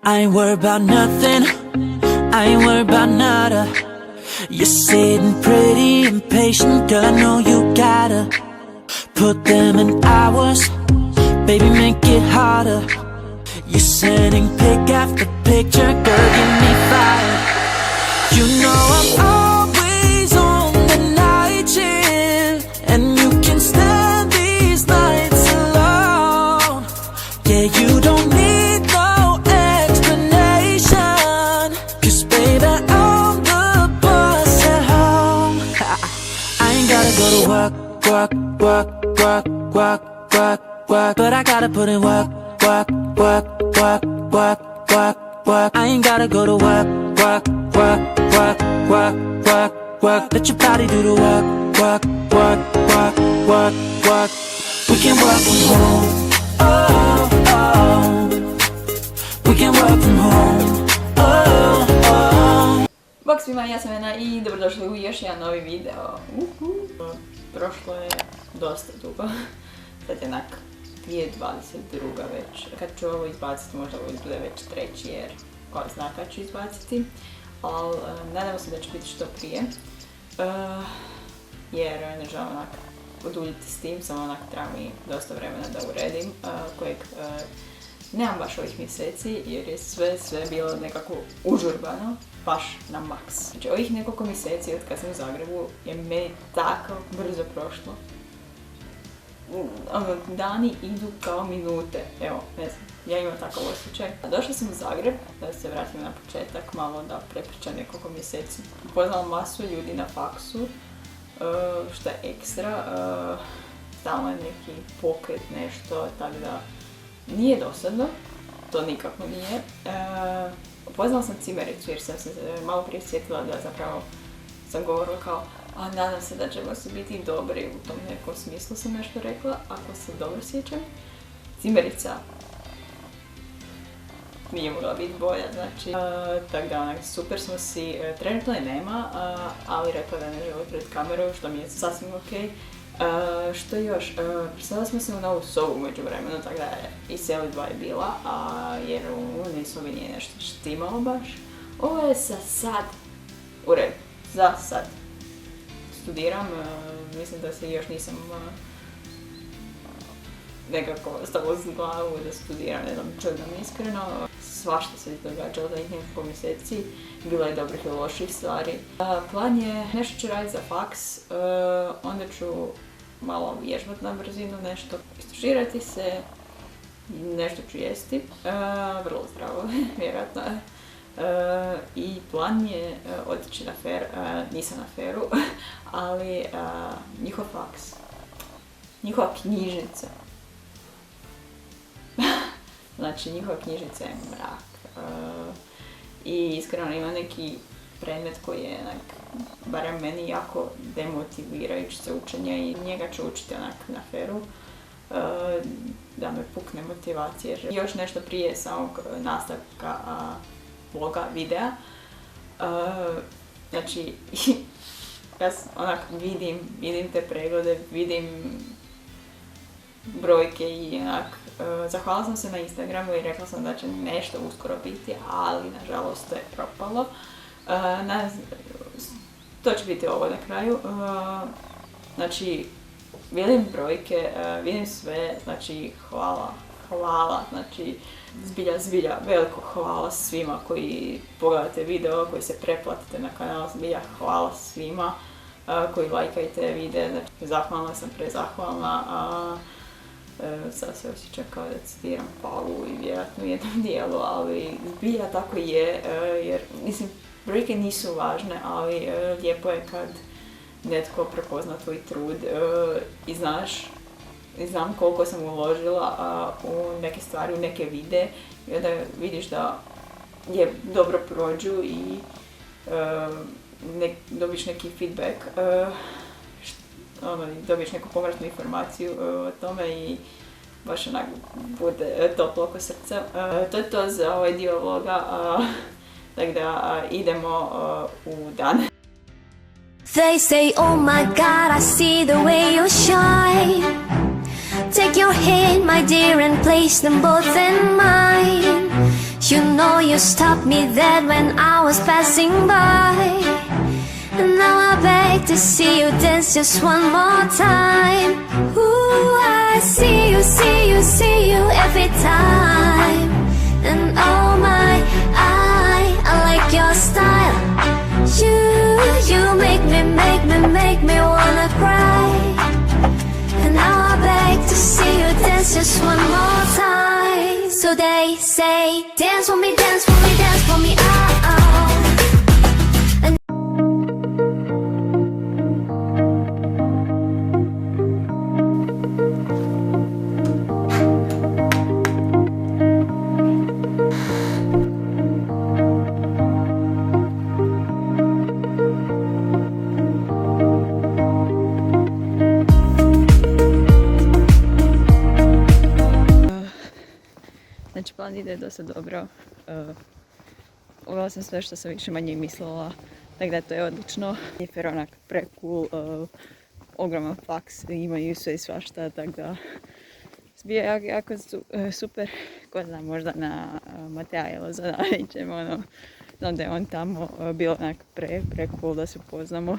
I ain't worried about nothing, I ain't worried about nada. You're sitting pretty impatient, girl, I know you gotta put them in hours, baby, make it harder. You're sending pic after picture, girl, give me fire. You know I'm always on the night shift, and you can stand these nights alone. Yeah, you don't need no explanation, 'cause baby, I'm the boss at home. I ain't gotta go to work, work, work, work, work, work, work, but I gotta put in work, work, work, work, work, work, work. I ain't gotta go to work, work, work, work, work, work, work. Let your body do the work, work, work, work, work, work. We can work from home, oh, oh. We can work from home, oh, oh. Bok svima, ja sam Ena i dobrodošli u još jedan novi video. Prošlo je dosta dugo, sad je onak 2022. već. Kad ću ovo izbaciti, možda ovo izbude već treći jer ko zna kad ću izbaciti. Ali nadamo se da će biti što prije. Jer ne želim onak oduljiti s tim, samo onak treba mi dosta vremena da uredim, kojeg nemam baš ovih mjeseci jer je sve bilo nekako užurbano, baš na maks. Znači ovih nekoliko mjeseci od kad sam u Zagrebu je meni tako brzo prošlo. Dani idu kao minute, evo, ne znam, ja imam takav osjećaj. Došla sam u Zagreb, da se vratim na početak, malo da prepričam nekoliko mjeseci. Upoznala masu ljudi na faksu, što je ekstra, stalno je neki pokret, nešto, tako da nije dosadno, to nikako nije. Upoznala sam cimericu jer sam se malo prije sjetila da zapravo sam govorila kao nadam se da ćemo se biti dobri, u tom nekom smislu sam nešto rekla, ako se dobro sjećam. Cimerica nije mogla biti bolja, znači, tako da onak super smo si, trenutno je nema, ali rekla da ne želi pred kameru, što mi je sasvim ok. Što još, preselili smo se u novu sobu među vremenu, tako da je i selidba je bila, jer u onoj sobi nije nešto štimalo baš. Ovo je sad u redu, za sad. Studiram, mislim da se još nisam nekako stavila uz glavu da studiram, ne znam, čudno iskreno. Svašta se događalo za nekoliko mjeseci, bilo je dobrih i loših stvari. Plan je, nešto ću raditi za faks, onda ću malo vježbati na brzinu, nešto istuširati se, nešto ću jesti, vrlo zdravo, vjerojatno. I plan je otići na FER, nisam na FER-u, ali njihov faks, njihova knjižnica. Znači njihova knjižnica je mrak. I iskreno ima neki predmet koji je barem meni jako demotivirajući za učenje i njega ću učiti na FER-u. Da me pukne motivacija. Još nešto prije samog nastavka vloga, videa. Znači, ja onak vidim te preglede, vidim brojke i onak, zahvalila sam se na Instagramu i rekla sam da će nešto uskoro biti, ali nažalost to je propalo. To će biti ovo na kraju. Znači, vidim brojke, vidim sve, znači hvala, znači zbilja, veliko hvala svima koji pogledate video, koji se pretplatite na kanal, zbilja hvala svima koji lajkajte videe, znači zahvalna sam, prezahvalna, sad se osjećam kao da citiram Pavu i vjerojatno u jednom dijelu, ali zbilja tako je, jer mislim brojke nisu važne, ali lijepo je kad netko prepozna tvoj trud i znam koliko sam uložila u neke stvari, u neke videe i onda vidiš da je dobro prođu i dobiš neki feedback, dobiš neku povratnu informaciju o tome i baš onak bude toplo oko srca. To je to za ovaj dio vloga, tako da idemo u dan. They say, oh my God, I see the way you shine. Take your hand, my dear, and place them both in mine. You know you stopped me dead when I was passing by. And now I beg to see you dance just one more time. Ooh, I see you, see you, see you every time. And oh my, I like your style. You make me wanna cry. And now I beg to see you dance just one more time. So they say, dance for me, dance for me, dance for me, oh, oh. Znači, plan ide dosta dobro. Uvela sam sve što sam više manje mislila, tako da to je odlično. Jennifer onak pre-cool, ogroman faks, imaju sve i svašta, tako da zbija jako super. Ko zna, možda na Mateja ili Zadanićem, ono, znam da je on tamo bilo onak pre-cool da se poznamo.